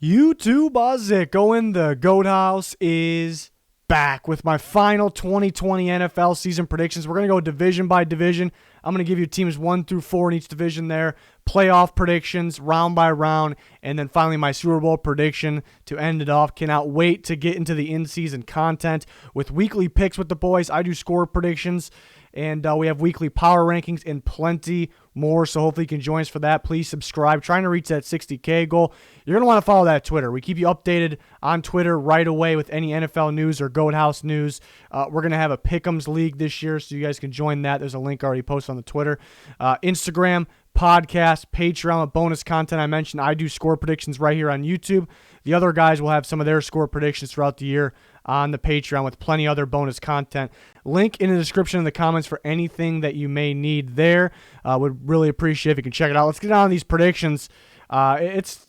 YouTube Bazzico in the Goat House is back with my final 2020 NFL season predictions. We're going to go division by division. I'm going to give you teams 1 through 4 in each division there, playoff predictions, round by round, and then finally my Super Bowl prediction to end it off. Cannot wait to get into the in-season content with weekly picks with the boys. I do score predictions, and we have weekly power rankings and plenty more, so hopefully you can join us for that. Please subscribe. Trying to reach that 60K goal. You're going to want to follow that Twitter. We keep you updated on Twitter right away with any NFL news or Goat House news. We're going to have a Pick'ems League this year, so you guys can join that. There's a link already posted on the Twitter. Instagram, podcast, Patreon with bonus content. I mentioned I do score predictions right here on YouTube. The other guys will have some of their score predictions throughout the year on the Patreon with plenty other bonus content. Link in the description in the comments for anything that you may need there. Would really appreciate if you can check it out. Let's get on these predictions. It's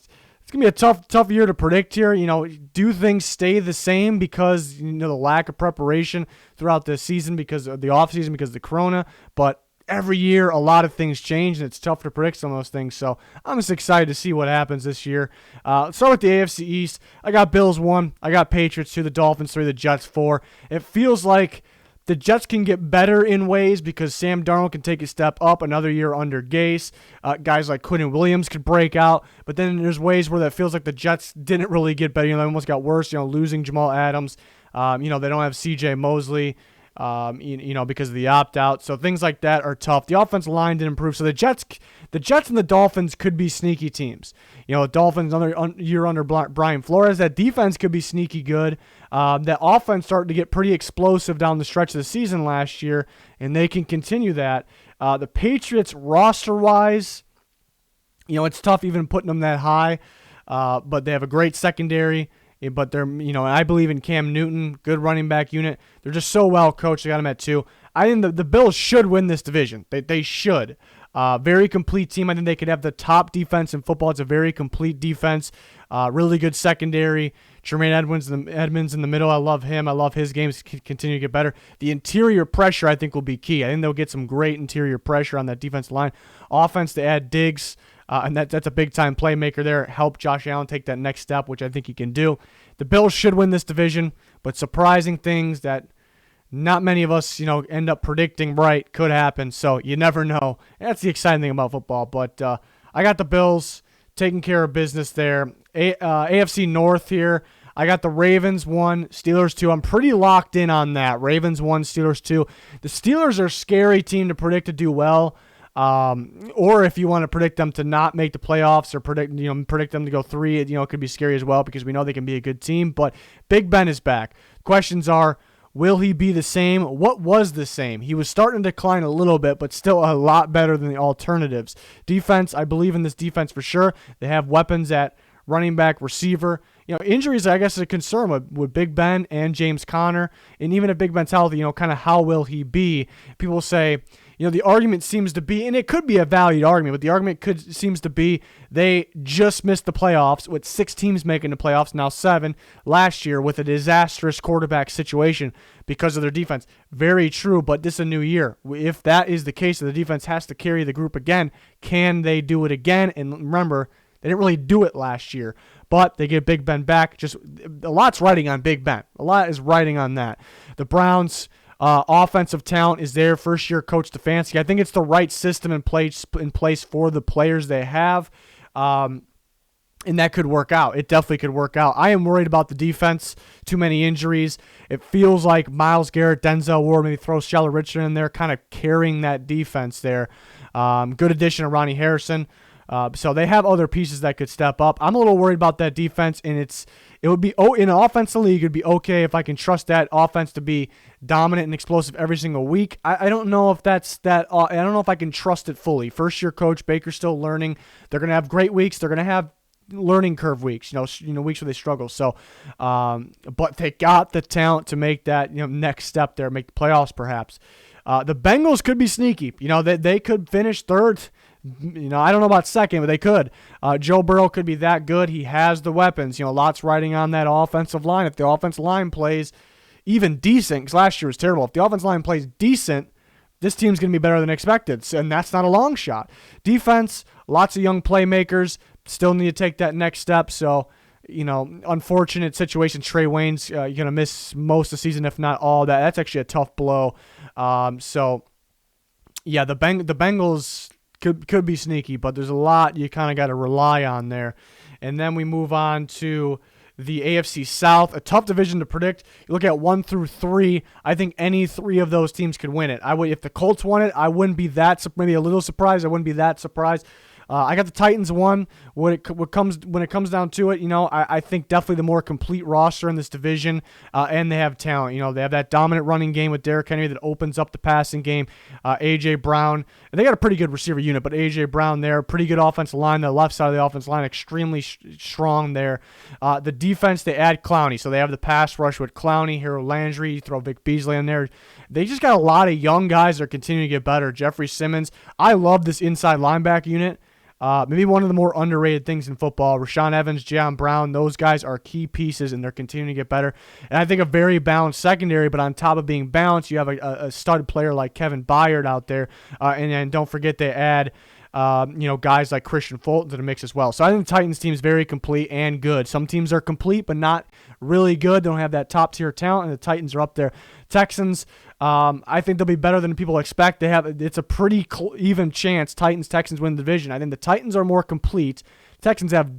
going to be a tough year to predict here. Do things stay the same because the lack of preparation throughout the season because of the offseason, because of the corona, but every year, a lot of things change, and it's tough to predict some of those things. So I'm just excited to see what happens this year. Let's start with the AFC East. I got Bills 1. I got Patriots 2, the Dolphins 3, the Jets 4. It feels like the Jets can get better in ways because Sam Darnold can take a step up another year under Gase. Guys like Quinn Williams could break out. But then there's ways where that feels like the Jets didn't really get better. They almost got worse, losing Jamal Adams. They don't have C.J. Mosley. Because of the opt-out. So things like that are tough. The offensive line didn't improve. So the Jets and the Dolphins could be sneaky teams. The Dolphins another year under Brian Flores. That defense could be sneaky good. That offense started to get pretty explosive down the stretch of the season last year, and they can continue that. The Patriots roster-wise, it's tough even putting them that high, but they have a great secondary. But they're, I believe in Cam Newton, good running back unit. They're just so well coached. I got them at 2. I think the Bills should win this division. They should. Very complete team. I think they could have the top defense in football. It's a very complete defense. Really good secondary. Tremaine Edmonds in the middle. I love him. I love his games continue to get better. The interior pressure, I think, will be key. I think they'll get some great interior pressure on that defensive line. Offense to add Diggs. And that's a big-time playmaker there. Help Josh Allen take that next step, which I think he can do. The Bills should win this division, but surprising things that not many of us, end up predicting right could happen. So you never know. That's the exciting thing about football. But I got the Bills taking care of business there. AFC North here. I got the Ravens 1, Steelers 2. I'm pretty locked in on that. Ravens 1, Steelers 2. The Steelers are a scary team to predict to do well. Or if you want to predict them to not make the playoffs or predict them to go 3, it could be scary as well because we know they can be a good team. But Big Ben is back. Questions are, will he be the same? What was the same? He was starting to decline a little bit, but still a lot better than the alternatives. Defense, I believe in this defense for sure. They have weapons at running back, receiver. Injuries, I guess, is a concern with Big Ben and James Conner. And even if Big Ben's healthy, kind of how will he be? People say, the argument seems to be, and it could be a valued argument, but the argument seems to be they just missed the playoffs with 6 teams making the playoffs, now 7 last year with a disastrous quarterback situation because of their defense. Very true, but this is a new year. If that is the case, the defense has to carry the group again. Can they do it again? And remember, they didn't really do it last year, but they get Big Ben back. Just a lot's riding on Big Ben. A lot is riding on that. The Browns' offensive talent is there. First-year coach Stefanski. I think it's the right system in place for the players they have, and that could work out. It definitely could work out. I am worried about the defense. Too many injuries. It feels like Myles Garrett, Denzel Ward, maybe throw Shallow Richard in there, kind of carrying that defense there. Good addition of Ronnie Harrison. So they have other pieces that could step up. I'm a little worried about that defense, and it would be in an offensive league. It'd be okay if I can trust that offense to be dominant and explosive every single week. I don't know if that's that. I don't know if I can trust it fully. First year coach Baker's still learning. They're gonna have great weeks. They're gonna have learning curve weeks. Weeks where they struggle. So, but they got the talent to make that next step there, make the playoffs perhaps. The Bengals could be sneaky. They could finish 3rd. I don't know about 2nd, but they could. Joe Burrow could be that good. He has the weapons. Lots riding on that offensive line. If the offensive line plays even decent, because last year was terrible. If the offensive line plays decent, this team's going to be better than expected, and that's not a long shot. Defense, lots of young playmakers, still need to take that next step, so unfortunate situation. Trey Wayne's going to miss most of the season, if not all that. That's actually a tough blow. So, yeah, the Bengals could be sneaky, but there's a lot you kind of got to rely on there. And then we move on to the AFC South, a tough division to predict. You look at 1 through 3. I think any 3 of those teams could win it. If the Colts won it, I wouldn't be maybe a little surprised. I wouldn't be that surprised. I got the Titans 1. When it comes down to it, I think definitely the more complete roster in this division, and they have talent. They have that dominant running game with Derrick Henry that opens up the passing game. A.J. Brown, and they got a pretty good receiver unit, but A.J. Brown there, pretty good offensive line. The left side of the offensive line, extremely strong there. The defense, they add Clowney, so they have the pass rush with Clowney, Harold Landry, you throw Vic Beasley in there. They just got a lot of young guys that are continuing to get better. Jeffrey Simmons, I love this inside linebacker unit. Maybe one of the more underrated things in football. Rashaan Evans, Jayon Brown, those guys are key pieces, and they're continuing to get better. And I think a very balanced secondary, but on top of being balanced, you have a stud player like Kevin Byard out there. And then don't forget they add guys like Christian Fulton to the mix as well. So I think the Titans team is very complete and good. Some teams are complete but not really good. They don't have that top-tier talent, and the Titans are up there. Texans, I think they'll be better than people expect. It's a pretty even chance Titans-Texans win the division. I think the Titans are more complete. Texans have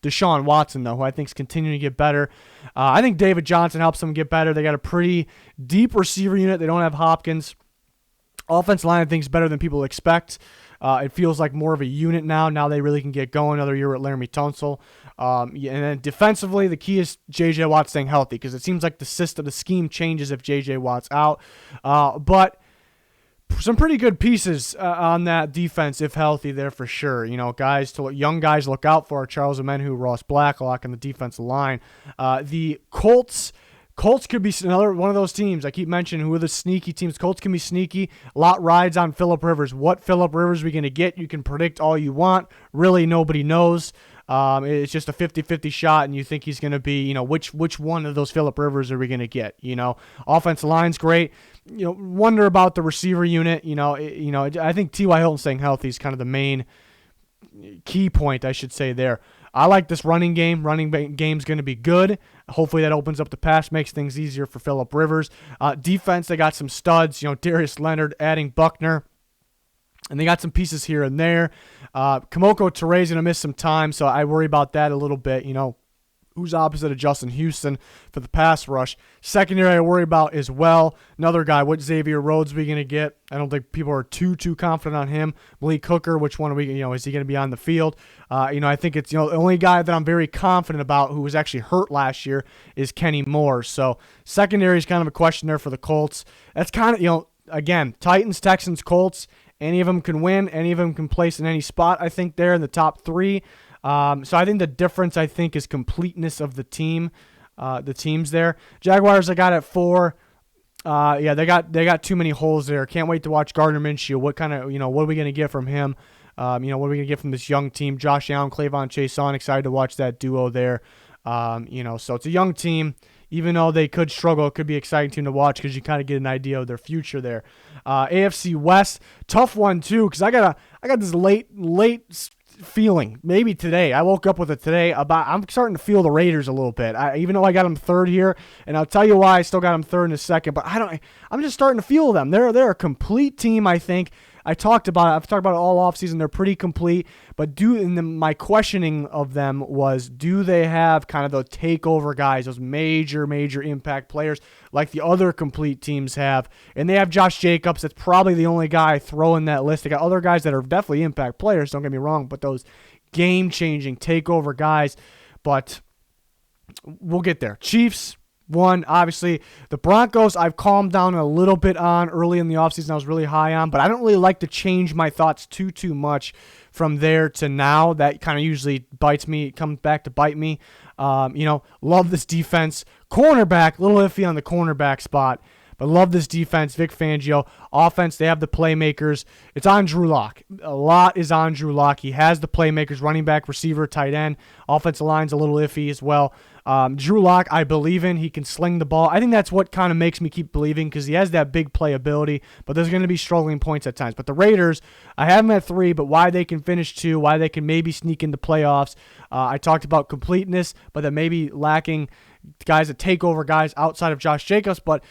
Deshaun Watson, though, who I think is continuing to get better. I think David Johnson helps them get better. They got a pretty deep receiver unit. They don't have Hopkins. Offensive line, I think, is better than people expect. It feels like more of a unit now. Now they really can get going. Another year at Laramie Tunsil. And then defensively, the key is J.J. Watt staying healthy, because it seems like the scheme changes if J.J. Watt's out. But some pretty good pieces on that defense if healthy there for sure. Young guys to look out for: Charles Omenihu, Ross Blacklock on the defensive line. The Colts could be another one of those teams. I keep mentioning who are the sneaky teams. Colts can be sneaky. A lot rides on Phillip Rivers. What Phillip Rivers are we going to get? You can predict all you want. Really, nobody knows. It's just a 50-50 shot, and you think he's going to be, which one of those Phillip Rivers are we going to get? Offensive line's great. Wonder about the receiver unit. I think T.Y. Hilton staying healthy is kind of the main key point, I should say there. I like this running game. Running game's going to be good. Hopefully that opens up the pass, makes things easier for Phillip Rivers. Defense, they got some studs. Darius Leonard, adding Buckner. And they got some pieces here and there. Kamoko Touré's going to miss some time, so I worry about that a little bit. Who's opposite of Justin Houston for the pass rush. Secondary I worry about as well. Another guy, what Xavier Rhodes are we going to get? I don't think people are too confident on him. Malik Hooker, which one are we, is he going to be on the field? I think it's, the only guy that I'm very confident about who was actually hurt last year is Kenny Moore. So secondary is kind of a question there for the Colts. That's kind of, again, Titans, Texans, Colts. Any of them can win. Any of them can place in any spot, I think, there in the top 3. So I think the difference, is completeness of the team, the teams there. Jaguars, I got at 4. They got too many holes there. Can't wait to watch Gardner Minshew. What kind of, what are we going to get from him? What are we going to get from this young team? Josh Allen, Clavon Chason, excited to watch that duo there. So it's a young team. Even though they could struggle, it could be an exciting team to watch because you kind of get an idea of their future there. AFC West, tough one too, because I got this late feeling. Maybe today, I woke up with it today about I'm starting to feel the Raiders a little bit. Even though I got them 3rd here, and I'll tell you why I still got them 3rd in a second. But I'm just starting to feel them. They're a complete team. I think. I've talked about it all offseason. They're pretty complete. But my questioning of them was, do they have kind of the takeover guys, those major impact players like the other complete teams have? And they have Josh Jacobs. That's probably the only guy I throw in that list. They got other guys that are definitely impact players, don't get me wrong, but those game-changing takeover guys. But we'll get there. Chiefs, 1, obviously. The Broncos, I've calmed down a little bit on. Early in the offseason, I was really high on, but I don't really like to change my thoughts too much from there to now. That kind of usually comes back to bite me. Love this defense. Cornerback, a little iffy on the cornerback spot, but love this defense. Vic Fangio. Offense, they have the playmakers. It's on Drew Lock. A lot is on Drew Lock. He has the playmakers, running back, receiver, tight end. Offensive line's a little iffy as well. Drew Lock, I believe in. He can sling the ball. I think that's what kind of makes me keep believing, because he has that big playability, but there's going to be struggling points at times. But the Raiders, I have them at 3, but why they can finish 2, why they can maybe sneak into playoffs, I talked about completeness, but that maybe lacking guys that take over guys outside of Josh Jacobs. But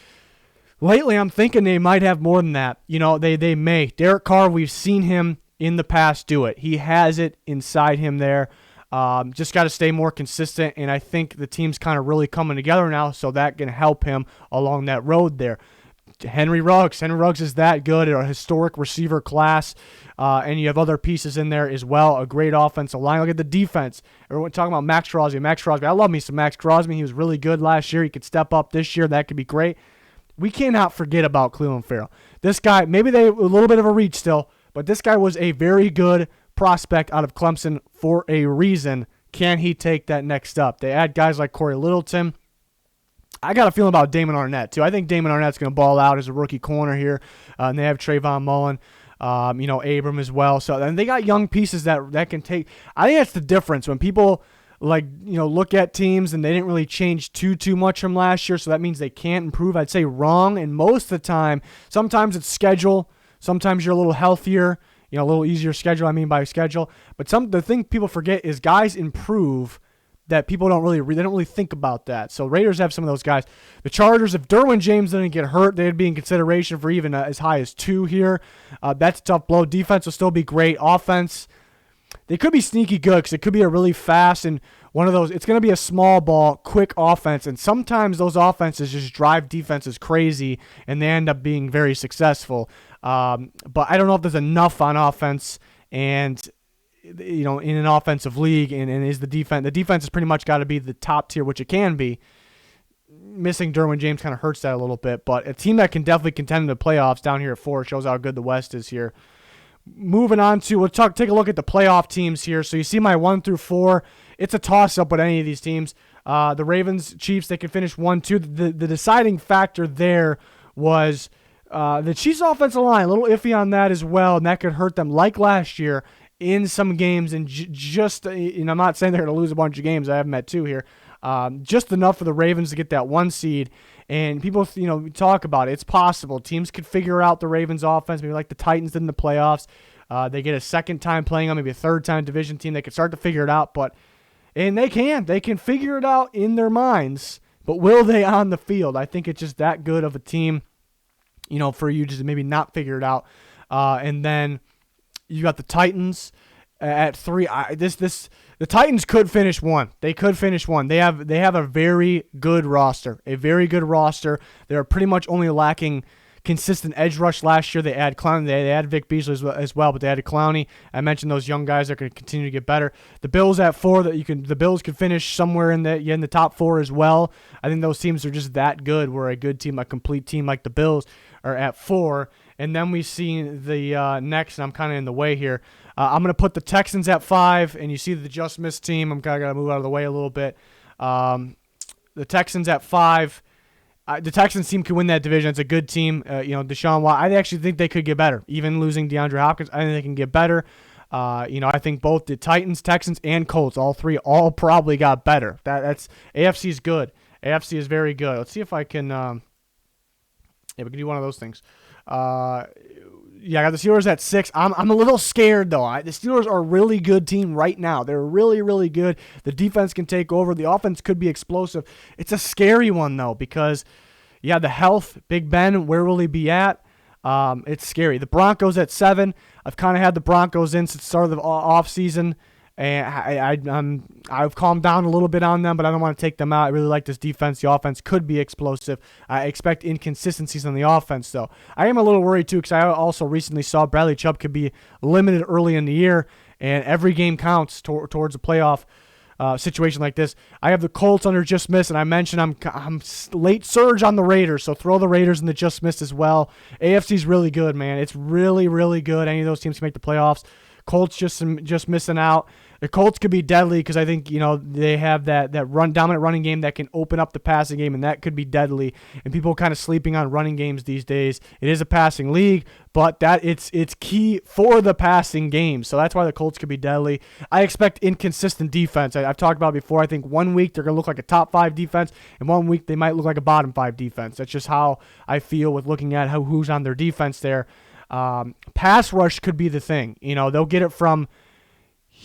lately, I'm thinking they might have more than that. They may. Derek Carr, we've seen him in the past do it. He has it inside him there. Just got to stay more consistent, and I think the team's kind of really coming together now, so that can help him along that road there. Henry Ruggs is that good, a historic receiver class, and you have other pieces in there as well. A great offensive line. Look at the defense. Everyone talking about Max Crosby. I love me some Max Crosby. He was really good last year. He could step up this year. That could be great. We cannot forget about Clelin Ferrell. This guy, maybe they a little bit of a reach still, but this guy was a very good prospect out of Clemson for a reason. Can he take that next step? They add guys like Corey Littleton. I got a feeling about Damon Arnett, too. I think Damon Arnett's going to ball out as a rookie corner here. And they have Trayvon Mullen, Abram as well. So and they got young pieces that can take. I think that's the difference when people look at teams and they didn't really change too much from last year. So that means they can't improve. I'd say wrong. And most of the time, sometimes it's schedule. Sometimes you're a little healthier, a little easier schedule. I mean by schedule. But the thing people forget is guys improve that people don't really think about that. So Raiders have some of those guys. The Chargers, if Derwin James didn't get hurt, they'd be in consideration for even as high as 2 here. That's a tough blow. Defense will still be great. Offense, they could be sneaky good because it could be a really fast and one of those. It's going to be a small ball, quick offense, and sometimes those offenses just drive defenses crazy and they end up being very successful. But I don't know if there's enough on offense and in an offensive league, and is the defense has pretty much got to be the top tier, which it can be. Missing Derwin James kind of hurts that a little bit, but a team that can definitely contend in the playoffs down here at 4 shows how good the West is here. Moving on to, take a look at the playoff teams here. So you see my 1 through 4. It's a toss-up with any of these teams. The Ravens, Chiefs, they can finish 1-2. The deciding factor there was the Chiefs' offensive line, a little iffy on that as well, and that could hurt them like last year in some games, and I'm not saying they're going to lose a bunch of games. I have them at 2 here. Just enough for the Ravens to get that 1 seed. And people, talk about it. It's possible. Teams could figure out the Ravens offense, maybe like the Titans did in the playoffs. They get a second time playing on, maybe a third time division team. They can start to figure it out, and they can figure it out in their minds, but will they on the field? I think it's just that good of a team, for you to maybe not figure it out. And then you got the Titans at 3. The Titans could finish 1. They could finish 1. They have a very good roster. They're pretty much only lacking consistent edge rush last year. They add Clowney. They add Vic Beasley as well, but they added Clowney. I mentioned those young guys that are going to continue to get better. The Bills at 4. The Bills could finish somewhere in the top 4 as well. I think those teams are just that good. Where a good team, a complete team like the Bills, are at 4. And then we see the next, and I'm kind of in the way here. I'm going to put the Texans at 5, and you see the just missed team. I'm kind of going to move out of the way a little bit. The Texans at 5. The Texans team can win that division. It's a good team. Deshaun Watson, I actually think they could get better. Even losing DeAndre Hopkins, I think they can get better. I think both the Titans, Texans, and Colts, all probably got better. That's AFC is good. AFC is very good. Let's see if I can. We can do one of those things. I got the Steelers at 6. I'm a little scared, though. The Steelers are a really good team right now. They're really, really good. The defense can take over. The offense could be explosive. It's a scary one, though, because, the health, Big Ben, where will he be at? It's scary. The Broncos at 7. I've kind of had the Broncos in since the start of the offseason. And I've calmed down a little bit on them, but I don't want to take them out. I really like this defense. The offense could be explosive. I expect inconsistencies on the offense, though. I am a little worried, too, because I also recently saw Bradley Chubb could be limited early in the year, and every game counts towards a playoff situation like this. I have the Colts under just missed, and I mentioned I'm late surge on the Raiders, so throw the Raiders in the just missed as well. AFC's really good, man. It's really, really good. Any of those teams can make the playoffs. Colts just missing out. The Colts could be deadly because I think they have that dominant running game that can open up the passing game, and that could be deadly. And people are kind of sleeping on running games these days. It is a passing league, but it's key for the passing game. So that's why the Colts could be deadly. I expect inconsistent defense. I've talked about it before. I think 1 week they're going to look like a top 5 defense, and 1 week they might look like a bottom 5 defense. That's just how I feel with looking at who's on their defense there. Pass rush could be the thing. They'll get it from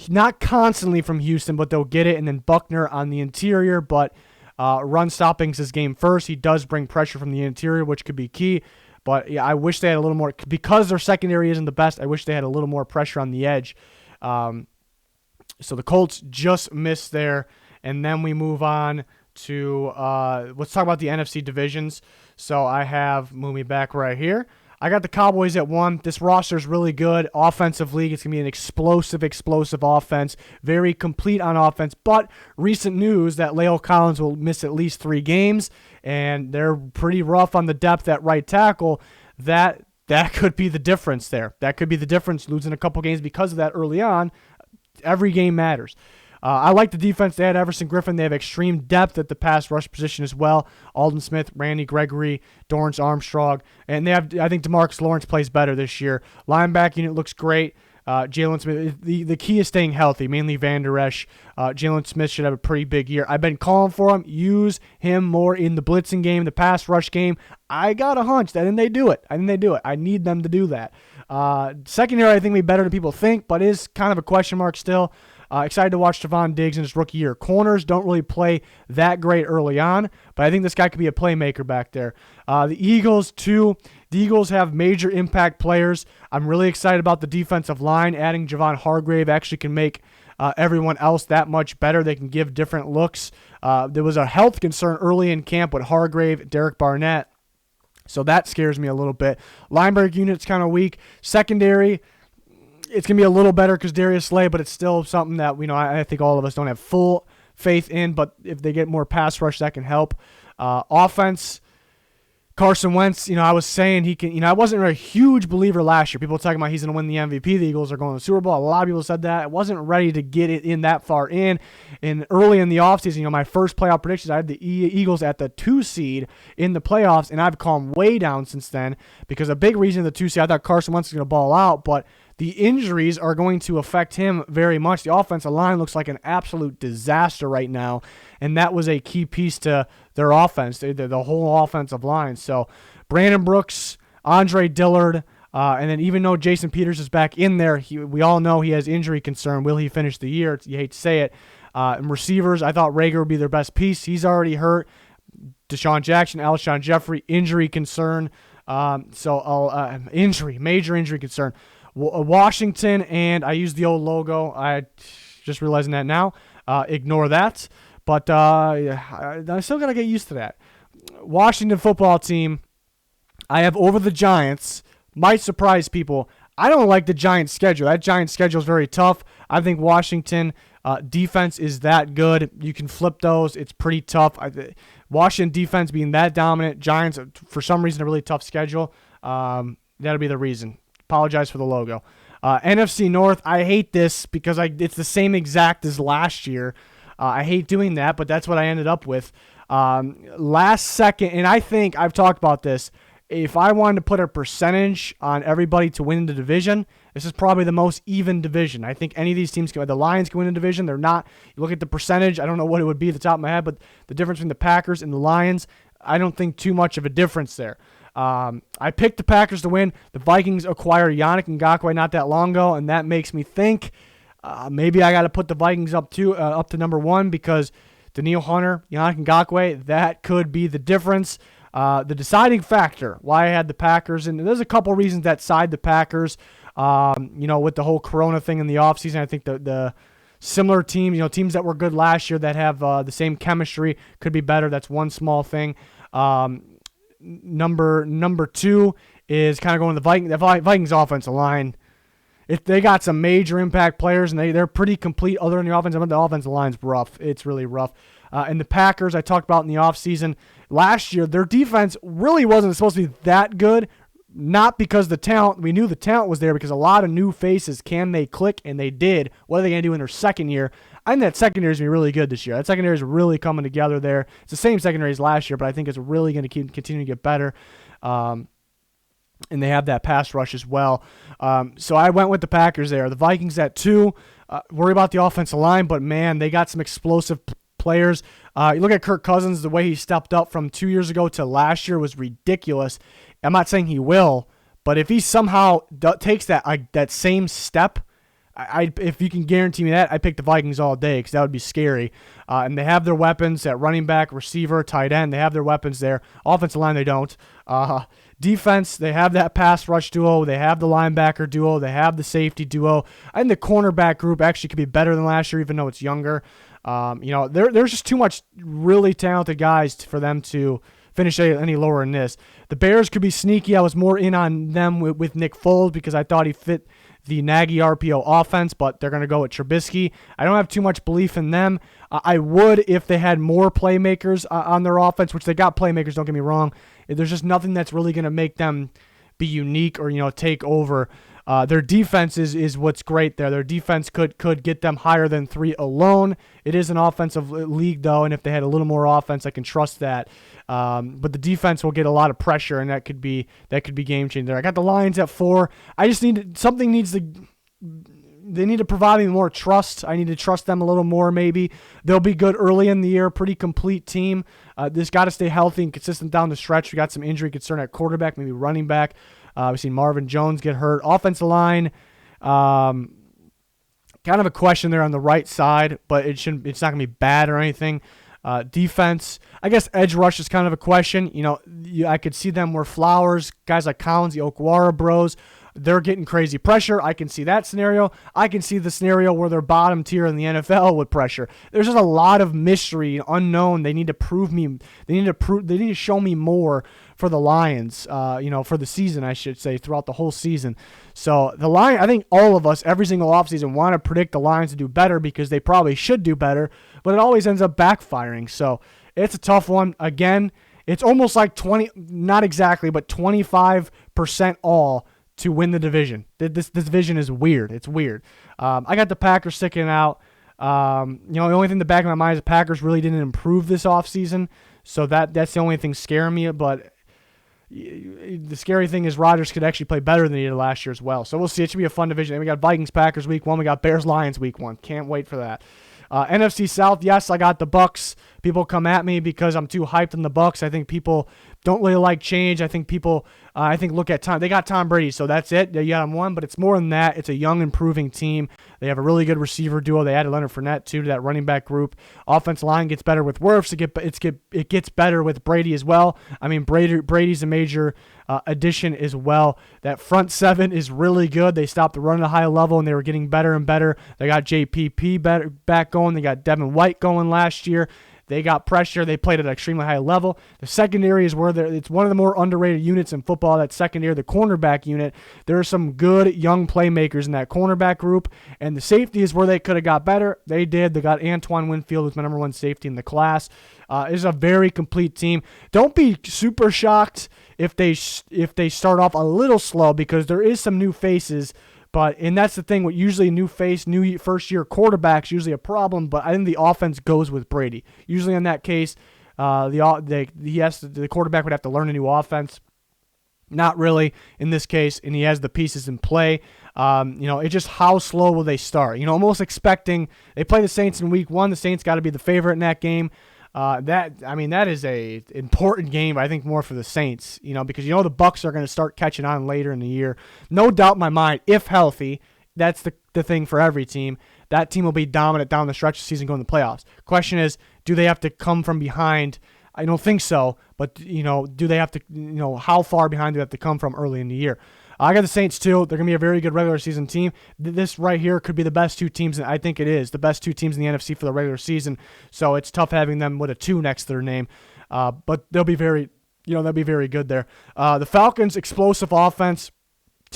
not constantly from Houston, but they'll get it. And then Buckner on the interior, but run stopping's his game first. He does bring pressure from the interior, which could be key. But yeah, I wish they had a little more, because their secondary isn't the best. I wish they had a little more pressure on the edge. So the Colts just missed there. And then we move on to, let's talk about the NFC divisions. So I have, move me back right here. I got the Cowboys at 1. This roster is really good. Offensive league, it's going to be an explosive offense. Very complete on offense. But recent news that La'el Collins will miss at least 3 games, and they're pretty rough on the depth at right tackle. That could be the difference there. That could be the difference, losing a couple games because of that early on. Every game matters. I like the defense. They had Everson Griffin. They have extreme depth at the pass rush position as well. Alden Smith, Randy Gregory, Dorrance Armstrong. And they have, I think DeMarcus Lawrence plays better this year. Linebacker unit looks great. Jalen Smith, the key is staying healthy, mainly Van Der Esch. Jalen Smith should have a pretty big year. I've been calling for him. Use him more in the blitzing game, the pass rush game. I got a hunch that they do it. I need them to do that. Secondary, I think, will be better than people think, but is kind of a question mark still. Excited to watch Trevon Diggs in his rookie year. Corners don't really play that great early on, but I think this guy could be a playmaker back there. The Eagles, too. The Eagles have major impact players. I'm really excited about the defensive line. Adding Javon Hargrave actually can make everyone else that much better. They can give different looks. There was a health concern early in camp with Hargrave, Derek Barnett, so that scares me a little bit. Linebacker unit's kind of weak. Secondary, it's going to be a little better because Darius Slay, but it's still something that I think all of us don't have full faith in, but if they get more pass rush, that can help. Offense, Carson Wentz, I was saying he can, I wasn't a huge believer last year. People were talking about he's going to win the MVP. The Eagles are going to the Super Bowl. A lot of people said that. I wasn't ready to get it in that far in. And early in the offseason, my first playoff predictions, I had the Eagles at the 2 seed in the playoffs, and I've calmed way down since then because a big reason the 2 seed, I thought Carson Wentz was going to ball out, but the injuries are going to affect him very much. The offensive line looks like an absolute disaster right now, and that was a key piece to their offense, the whole offensive line. So Brandon Brooks, Andre Dillard, and then even though Jason Peters is back in there, we all know he has injury concern. Will he finish the year? You hate to say it. And receivers, I thought Rager would be their best piece. He's already hurt. Deshaun Jackson, Alshon Jeffrey, injury concern. Major injury concern. Washington, and I used the old logo. I just realizing that now. Ignore that. But I still got to get used to that. Washington football team, I have over the Giants. Might surprise people. I don't like the Giants' schedule. That Giants' schedule is very tough. I think Washington defense is that good. You can flip those. It's pretty tough. Washington defense being that dominant. Giants, for some reason, a really tough schedule. That'll be the reason. Apologize for the logo. NFC North, I hate this because it's the same exact as last year. I hate doing that, but that's what I ended up with. Last second, and I think I've talked about this, if I wanted to put a percentage on everybody to win the division, this is probably the most even division. I think any of these teams, the Lions can win the division. They're not. You look at the percentage, I don't know what it would be at the top of my head, but the difference between the Packers and the Lions, I don't think too much of a difference there. I picked the Packers to win. The Vikings acquired Yannick Ngakoue not that long ago, and that makes me think maybe I got to put the Vikings up to number 1 because Daniil Hunter, Yannick Ngakoue, that could be the difference. The deciding factor why I had the Packers, and there's a couple reasons that side the Packers. With the whole Corona thing in the offseason, I think the similar teams, teams that were good last year that have the same chemistry could be better. That's one small thing. Number 2 is kind of going to the Vikings offensive line. If they got some major impact players and they're pretty complete other than the offensive line, the offensive line's rough. It's really rough. And the Packers, I talked about in the offseason, last year, their defense really wasn't supposed to be that good. Not because the talent, we knew the talent was there because a lot of new faces, can they click? And they did. What are they going to do in their second year? I think that secondary is going to be really good this year. That secondary is really coming together there. It's the same secondary as last year, but I think it's really going to continue to get better. And they have that pass rush as well. So I went with the Packers there. The Vikings at 2. Worry about the offensive line, but man, they got some explosive players. You look at Kirk Cousins, the way he stepped up from 2 years ago to last year was ridiculous. I'm not saying he will, but if he somehow takes that same step, if you can guarantee me that, I pick the Vikings all day because that would be scary. And they have their weapons at running back, receiver, tight end. They have their weapons there. Offensive line, they don't. Defense, they have that pass rush duo. They have the linebacker duo. They have the safety duo. I think the cornerback group actually could be better than last year, even though it's younger. There's just too much really talented guys for them to finish any lower than this. The Bears could be sneaky. I was more in on them with Nick Foles because I thought he fit the Nagy RPO offense, but they're going to go with Trubisky. I don't have too much belief in them. I would if they had more playmakers on their offense, which they got playmakers, don't get me wrong. There's just nothing that's really going to make them be unique or, take over. Their defense is what's great there. Their defense could get them higher than 3 alone. It is an offensive league, though, and if they had a little more offense, I can trust that. But the defense will get a lot of pressure, and that could be game changer. I got the Lions at 4. I just they need to provide me more trust. I need to trust them a little more, maybe. They'll be good early in the year, pretty complete team. This got to stay healthy and consistent down the stretch. We got some injury concern at quarterback, maybe running back. We've seen Marvin Jones get hurt. Offensive line, kind of a question there on the right side, but it's not going to be bad or anything. Defense, I guess edge rush is kind of a question. I could see them where Flowers, guys like Collins, the Okwara bros, they're getting crazy pressure. I can see that scenario. I can see the scenario where they're bottom tier in the NFL with pressure. There's just a lot of mystery, unknown. They need to prove me. They need to show me more for the Lions. For the season, I should say, throughout the whole season. So the Lions, I think all of us, every single offseason, want to predict the Lions to do better because they probably should do better, but it always ends up backfiring. So it's a tough one. Again, it's almost like 20, not exactly, but 25% all to win the division. This division is weird. It's weird. I got the Packers sticking out. The only thing in the back of my mind is the Packers really didn't improve this offseason, so that's the only thing scaring me. But the scary thing is Rodgers could actually play better than he did last year as well. So we'll see. It should be a fun division. And we got Vikings-Packers week 1. We got Bears-Lions week 1. Can't wait for that. NFC South, yes, I got the Bucks. People come at me because I'm too hyped on the Bucks. I think people don't really like change. I think people, look at Tom. They got Tom Brady, so that's it. You got him one, but it's more than that. It's a young, improving team. They have a really good receiver duo. They added Leonard Fournette, too, to that running back group. Offensive line gets better with Wirfs. It gets better with Brady as well. I mean, Brady's a major addition as well. That front seven is really good. They stopped the run at a high level, and they were getting better and better. They got JPP back going. They got Devin White going last year. They got pressure. They played at an extremely high level. The secondary is where it's one of the more underrated units in football, that secondary, the cornerback unit. There are some good young playmakers in that cornerback group, and the safety is where they could have got better. They did. They got Antoine Winfield, who's my number 1 safety in the class. It's a very complete team. Don't be super shocked if they start off a little slow because there is some new faces. And that's the thing. What usually new first-year quarterback's usually a problem. But I think the offense goes with Brady. Usually in that case, the quarterback would have to learn a new offense. Not really in this case, and he has the pieces in play. It's just how slow will they start? Almost expecting they play the Saints in week 1. The Saints got to be the favorite in that game. That is a important game, I think, more for the Saints, because the Bucs are going to start catching on later in the year. No doubt in my mind, if healthy, that's the thing for every team. That team will be dominant down the stretch of the season going to the playoffs. Question is, do they have to come from behind? I don't think so, but, do they have to, how far behind do they have to come from early in the year? I got the Saints, too. They're going to be a very good regular season team. This right here could be the best 2 teams, and I think it is, the best 2 teams in the NFC for the regular season. So it's tough having them with a 2 next to their name. But they'll be very good there. The Falcons' explosive offense,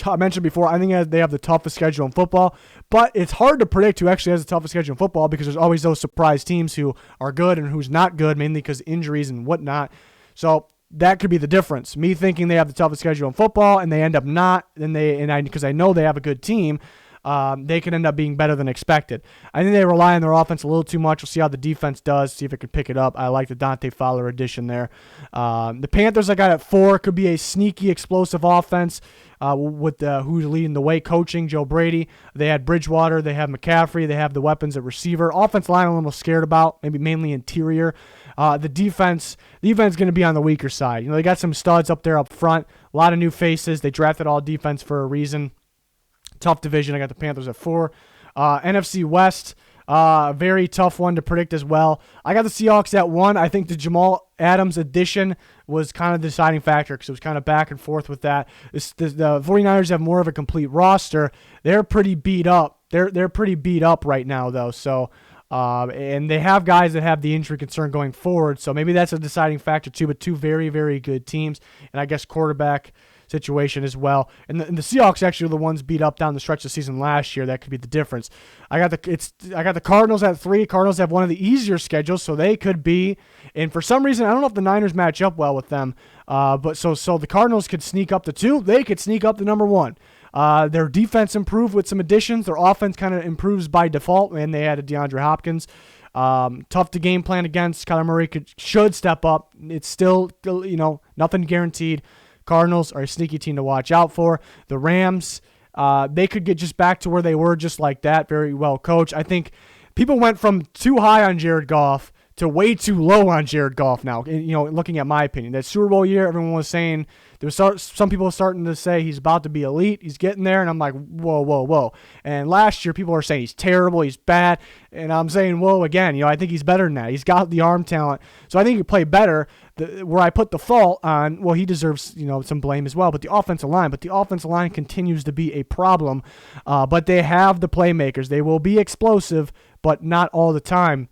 I mentioned before, I think they have the toughest schedule in football. But it's hard to predict who actually has the toughest schedule in football because there's always those surprise teams who are good and who's not good, mainly because of injuries and whatnot. So that could be the difference. Me thinking they have the toughest schedule in football and they end up not, because I know they have a good team, they can end up being better than expected. I think they rely on their offense a little too much. We'll see how the defense does, see if it can pick it up. I like the Dante Fowler addition there. The Panthers I got at 4 could be a sneaky, explosive offense with who's leading the way, coaching, Joe Brady. They had Bridgewater. They have McCaffrey. They have the weapons at receiver. Offense line I'm a little scared about, maybe mainly interior. The defense is going to be on the weaker side. They got some studs up there up front, a lot of new faces. They drafted all defense for a reason. Tough division. I got the Panthers at 4. NFC West, very tough one to predict as well. I got the Seahawks at 1. I think the Jamal Adams addition was kind of the deciding factor because it was kind of back and forth with that. The 49ers have more of a complete roster. They're pretty beat up. They're pretty beat up right now, though. So, and they have guys that have the injury concern going forward. So maybe that's a deciding factor too. But two very, very good teams, and I guess quarterback situation as well. And the Seahawks actually are the ones beat up down the stretch of the season last year. That could be the difference. I got the Cardinals at 3. Cardinals have one of the easier schedules, so they could be. And for some reason, I don't know if the Niners match up well with them. But so the Cardinals could sneak up to 2. They could sneak up to number 1. Their defense improved with some additions. Their offense kind of improves by default, and they added DeAndre Hopkins. Tough to game plan against. Kyler Murray should step up. It's still nothing guaranteed. Cardinals are a sneaky team to watch out for. The Rams, they could get just back to where they were just like that. Very well coached. I think people went from too high on Jared Goff to way too low on Jared Goff now. Looking at my opinion, that Super Bowl year, everyone was saying there was some people starting to say he's about to be elite. He's getting there, and I'm like, whoa. And last year, people are saying he's terrible, he's bad, and I'm saying, whoa, again. I think he's better than that. He's got the arm talent, so I think he could play better. Where I put the fault on, well, he deserves some blame as well. But the offensive line continues to be a problem. But they have the playmakers. They will be explosive, but not all the time.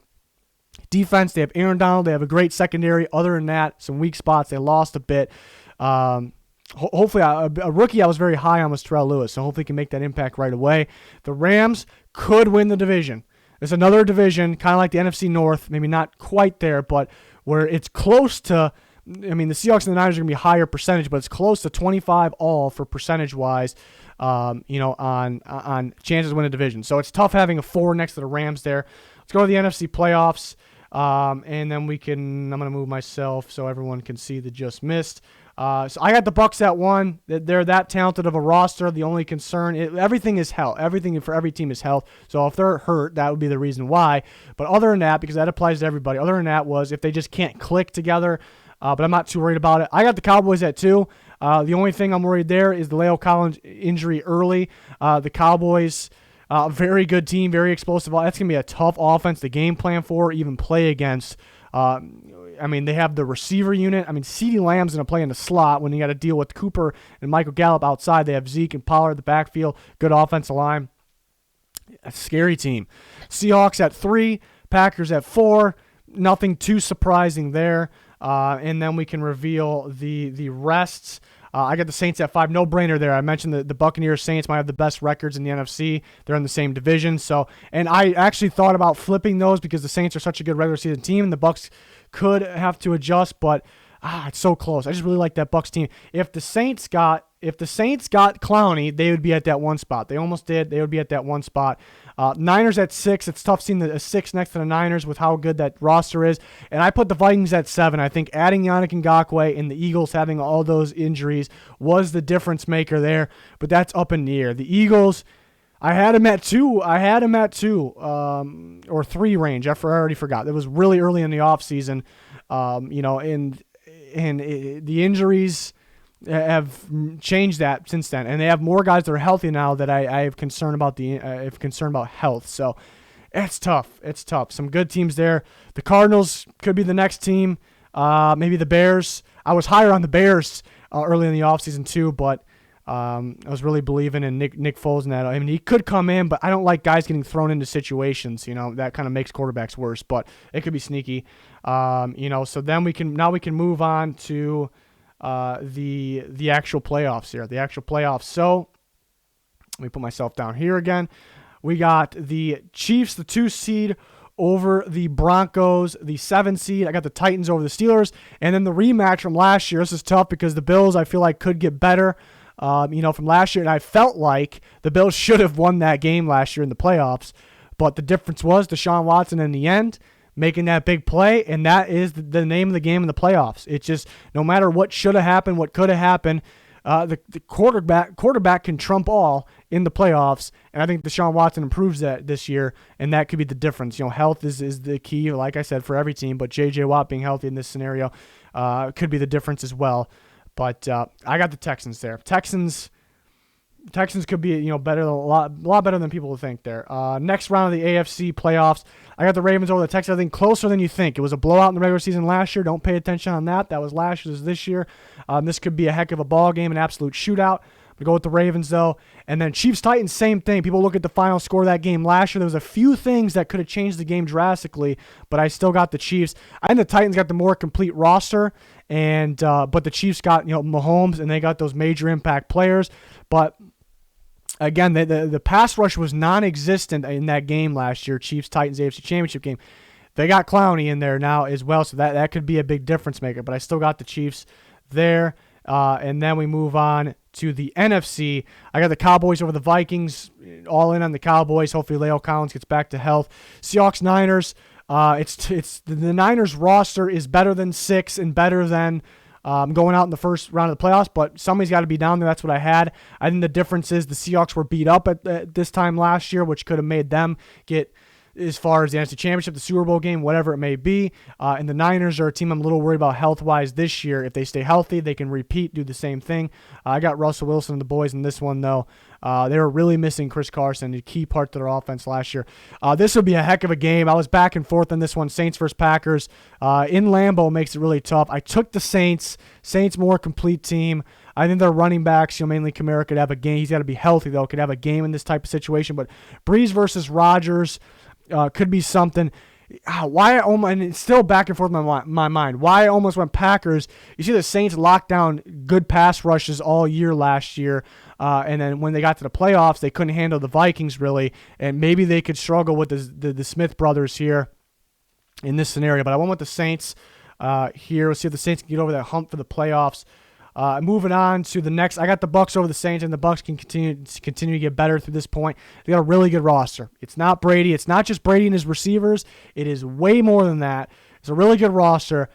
Defense, they have Aaron Donald. They have a great secondary. Other than that, some weak spots. They lost a bit. Hopefully, a rookie I was very high on was Terrell Lewis, so hopefully he can make that impact right away. The Rams could win the division. It's another division, kind of like the NFC North, maybe not quite there, but where it's close to, the Seahawks and the Niners are going to be higher percentage, but it's close to 25 all for percentage-wise, on chances to win a division. So it's tough having a 4 next to the Rams there. Let's go to the NFC playoffs, and then I'm going to move myself so everyone can see the just missed. So I got the Bucs at 1. They're that talented of a roster. The only concern, everything is health. Everything for every team is health. So if they're hurt, that would be the reason why. But other than that, because that applies to everybody, other than that was if they just can't click together. But I'm not too worried about it. I got the Cowboys at 2. The only thing I'm worried there is the La'el Collins injury early. The Cowboys, very good team, very explosive. That's going to be a tough offense to game plan for, even play against. They have the receiver unit. CeeDee Lamb's going to play in the slot when you got to deal with Cooper and Michael Gallup outside. They have Zeke and Pollard at the backfield. Good offensive line. A scary team. Seahawks at 3. Packers at 4. Nothing too surprising there. And then we can reveal the rests. I got the Saints at 5. No-brainer there. I mentioned the Buccaneers Saints might have the best records in the NFC. They're in the same division. And I actually thought about flipping those because the Saints are such a good regular season team, and the Bucs could have to adjust, but it's so close. I just really like that Bucs team. If the Saints got Clowney, they would be at that 1 spot. They almost did. They would be at that 1 spot. Niners at 6. It's tough seeing a 6 next to the Niners with how good that roster is. And I put the Vikings at 7. I think adding Yannick Ngakoue and the Eagles having all those injuries was the difference maker there. But that's up in the air. The Eagles, I had them at 2. Or 3 range. I already forgot. It was really early in the offseason. And the injuries have changed that since then, and they have more guys that are healthy now that I have concern about health. So it's tough. Some good teams there. The Cardinals could be the next team. Maybe the Bears. I was higher on the Bears early in the offseason too, but I was really believing in Nick Foles and that. He could come in, but I don't like guys getting thrown into situations. That kind of makes quarterbacks worse. But it could be sneaky. So then we can move on to the actual playoffs here. The actual playoffs. So let me put myself down here again. We got the Chiefs, the 2 seed, over the Broncos, the 7 seed. I got the Titans over the Steelers. And then the rematch from last year. This is tough because the Bills, I feel like, could get better. From last year, and I felt like the Bills should have won that game last year in the playoffs, but the difference was Deshaun Watson in the end making that big play, and that is the name of the game in the playoffs. It's just no matter what should have happened, what could have happened, the quarterback can trump all in the playoffs, and I think Deshaun Watson improves that this year, and that could be the difference. Health is the key, like I said, for every team, but J.J. Watt being healthy in this scenario could be the difference as well. But I got the Texans there. Texans, Texans could be, better, a lot better than people think there. Next round of the AFC playoffs, I got the Ravens over the Texans. I think closer than you think. It was a blowout in the regular season last year. Don't pay attention on that. That was last year. This year. This could be a heck of a ball game, an absolute shootout. I'm going to go with the Ravens, though. And then Chiefs-Titans, same thing. People look at the final score of that game last year. There was a few things that could have changed the game drastically, but I still got the Chiefs. I think the Titans got the more complete roster, and but the Chiefs got Mahomes, and they got those major impact players. But again, the pass rush was non-existent in that game last year, Chiefs-Titans AFC Championship game. They got Clowney in there now as well, so that could be a big difference maker. But I still got the Chiefs there. And then we move on to the NFC. I got the Cowboys over the Vikings, all in on the Cowboys. Hopefully Leo Collins gets back to health. Seahawks Niners. It's the Niners roster is better than 6 and better than going out in the first round of the playoffs, but somebody's got to be down there. That's what I had. I think the difference is the Seahawks were beat up at this time last year, which could have made them get as far as the NFC Championship, the Super Bowl game, whatever it may be. And the Niners are a team I'm a little worried about health-wise this year. If they stay healthy, they can repeat, do the same thing. I got Russell Wilson and the boys in this one, though. They were really missing Chris Carson, a key part to their offense last year. This would be a heck of a game. I was back and forth on this one, Saints versus Packers. In Lambeau makes it really tough. I took the Saints. Saints more complete team. I think their running backs, mainly Kamara, could have a game. He's got to be healthy, though, could have a game in this type of situation. But Breeze versus Rodgers could be something. And it's still back and forth in my mind. Why I almost went Packers. You see the Saints locked down good pass rushes all year last year. And then when they got to the playoffs, they couldn't handle the Vikings really. And maybe they could struggle with the Smith brothers here in this scenario. But I went with the Saints here. Let's see if the Saints can get over that hump for the playoffs. Moving on to the next, I got the Bucs over the Saints, and the Bucs can continue to get better through this point. They got a really good roster. It's not Brady. It's not just Brady and his receivers. It is way more than that. It's a really good roster.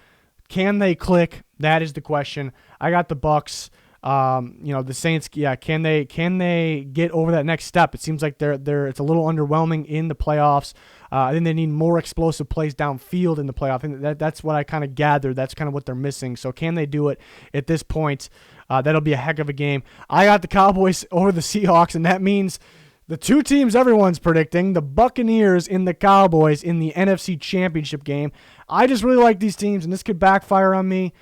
Can they click? That is the question. I got the Bucs. The Saints. Yeah, can they get over that next step? It seems like it's a little underwhelming in the playoffs. I think they need more explosive plays downfield in the playoff. I think that's what I kind of gathered. That's kind of what they're missing. So can they do it at this point? That'll be a heck of a game. I got the Cowboys over the Seahawks, and that means the two teams everyone's predicting, the Buccaneers and the Cowboys in the NFC Championship game. I just really like these teams, and this could backfire on me.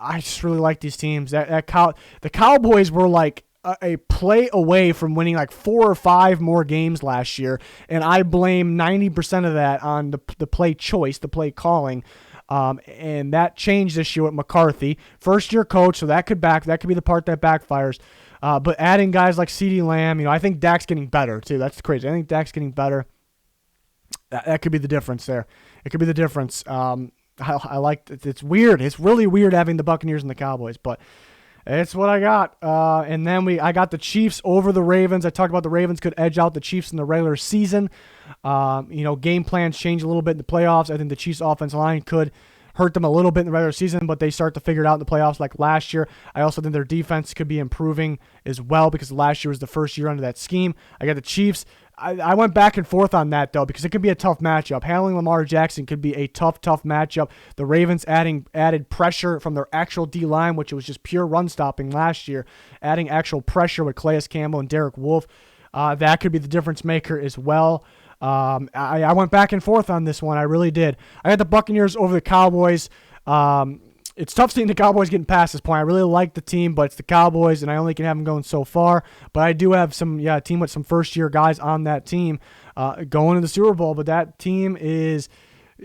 I just really like these teams. The Cowboys were like a play away from winning like 4 or 5 more games last year, and I blame 90% of that on the play choice, the play calling, and that changed this year with McCarthy, first-year coach, so that could be the part that backfires. But adding guys like CeeDee Lamb, I think Dak's getting better too. That's crazy. I think Dak's getting better. That could be the difference there. It could be the difference. I like it. It's weird. It's really weird having the Buccaneers and the Cowboys, but it's what I got. And then I got the Chiefs over the Ravens. I talked about the Ravens could edge out the Chiefs in the regular season. Game plans change a little bit in the playoffs. I think the Chiefs offensive line could hurt them a little bit in the regular season, but they start to figure it out in the playoffs like last year. I also think their defense could be improving as well because last year was the first year under that scheme. I got the Chiefs. I went back and forth on that, though, because it could be a tough matchup. Handling Lamar Jackson could be a tough matchup. The Ravens added pressure from their actual D-line, which was just pure run-stopping last year, adding actual pressure with Calais Campbell and Derek Wolfe. That could be the difference maker as well. I went back and forth on this one. I really did. I got the Buccaneers over the Cowboys. It's tough seeing the Cowboys getting past this point. I really like the team, but it's the Cowboys, and I only can have them going so far. But I do have a team with some first-year guys on that team going to the Super Bowl. But that team is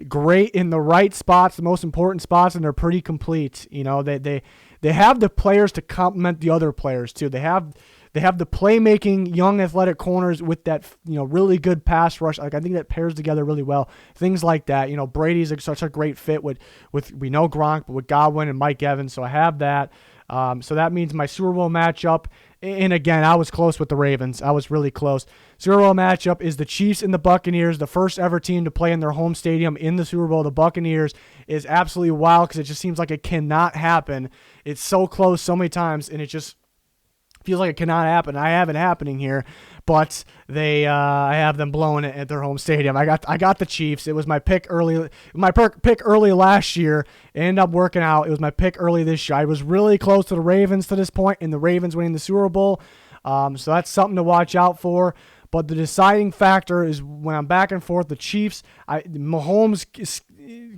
great in the right spots, the most important spots, and they're pretty complete. They have the players to complement the other players too. They have the playmaking, young, athletic corners with that, really good pass rush. Like I think that pairs together really well. Things like that. Brady's such a great fit with we know Gronk, but with Godwin and Mike Evans. So I have that. So that means my Super Bowl matchup. And again, I was close with the Ravens. I was really close. Super Bowl matchup is the Chiefs and the Buccaneers, the first ever team to play in their home stadium in the Super Bowl. The Buccaneers is absolutely wild because it just seems like it cannot happen. It's so close so many times, and it just feels like it cannot happen. I have it happening here. but I have them blowing it at their home stadium. I got the Chiefs. It was my pick early. Pick early last year. It ended up working out. It was my pick early this year. I was really close to the Ravens to this point, and the Ravens winning the Super Bowl. So that's something to watch out for. But the deciding factor is when I'm back and forth. The Chiefs, Mahomes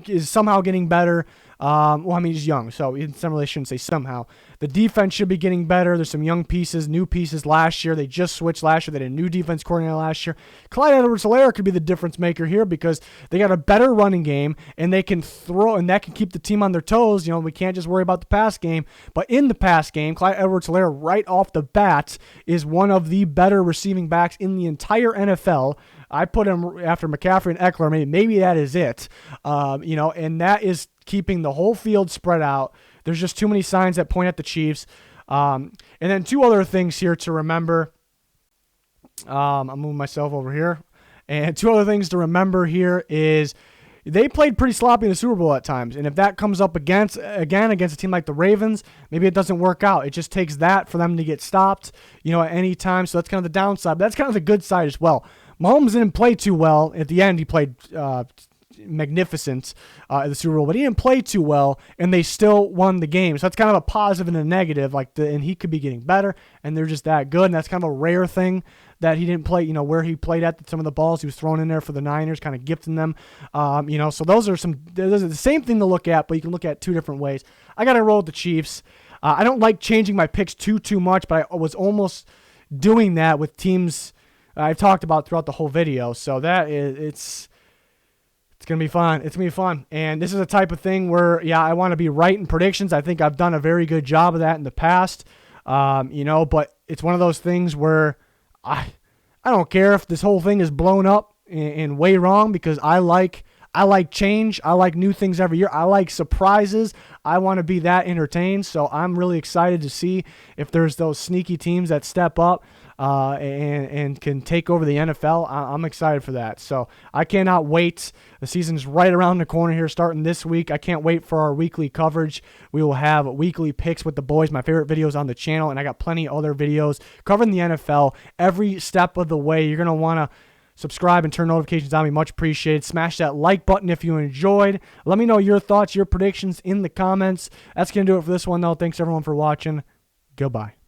is somehow getting better. He's young, so in some way I shouldn't say somehow. The defense should be getting better. There's some young pieces, new pieces last year. They just switched last year. They had a new defense coordinator last year. Clyde Edwards-Helaire could be the difference maker here because they got a better running game, and they can throw, and that can keep the team on their toes. We can't just worry about the pass game. But in the pass game, Clyde Edwards-Helaire right off the bat is one of the better receiving backs in the entire NFL. I put him after McCaffrey and Eckler. Maybe that is it. And that is keeping the whole field spread out. There's just too many signs that point at the Chiefs. And then two other things here to remember. I'm moving myself over here. And two other things to remember here is they played pretty sloppy in the Super Bowl at times. And if that comes up against a team like the Ravens, maybe it doesn't work out. It just takes that for them to get stopped, at any time. So that's kind of the downside. But that's kind of the good side as well. Mahomes didn't play too well. At the end, he played magnificent in the Super Bowl, but he didn't play too well, and they still won the game. So that's kind of a positive and a negative. And he could be getting better, and they're just that good. And that's kind of a rare thing that he didn't play. Where he played at some of the balls he was throwing in there for the Niners, kind of gifting them. So those are the same thing to look at, but you can look at two different ways. I got to roll with the Chiefs. I don't like changing my picks too much, but I was almost doing that with teams I've talked about throughout the whole video. So it's going to be fun. It's going to be fun. And this is a type of thing where, I want to be right in predictions. I think I've done a very good job of that in the past. But it's one of those things where I don't care if this whole thing is blown up and way wrong, because I like change. I like new things every year. I like surprises. I want to be that entertained. So I'm really excited to see if there's those sneaky teams that step up and can take over the NFL. I'm excited for that. So I cannot wait. The season's right around the corner here, starting this week. I can't wait for our weekly coverage. We will have weekly picks with the boys, my favorite videos on the channel, and I got plenty of other videos covering the NFL every step of the way. You're going to want to subscribe and turn notifications on. Be much appreciated. Smash that like button if you enjoyed. Let me know your thoughts, your predictions in the comments. That's going to do it for this one, though. Thanks, everyone, for watching. Goodbye.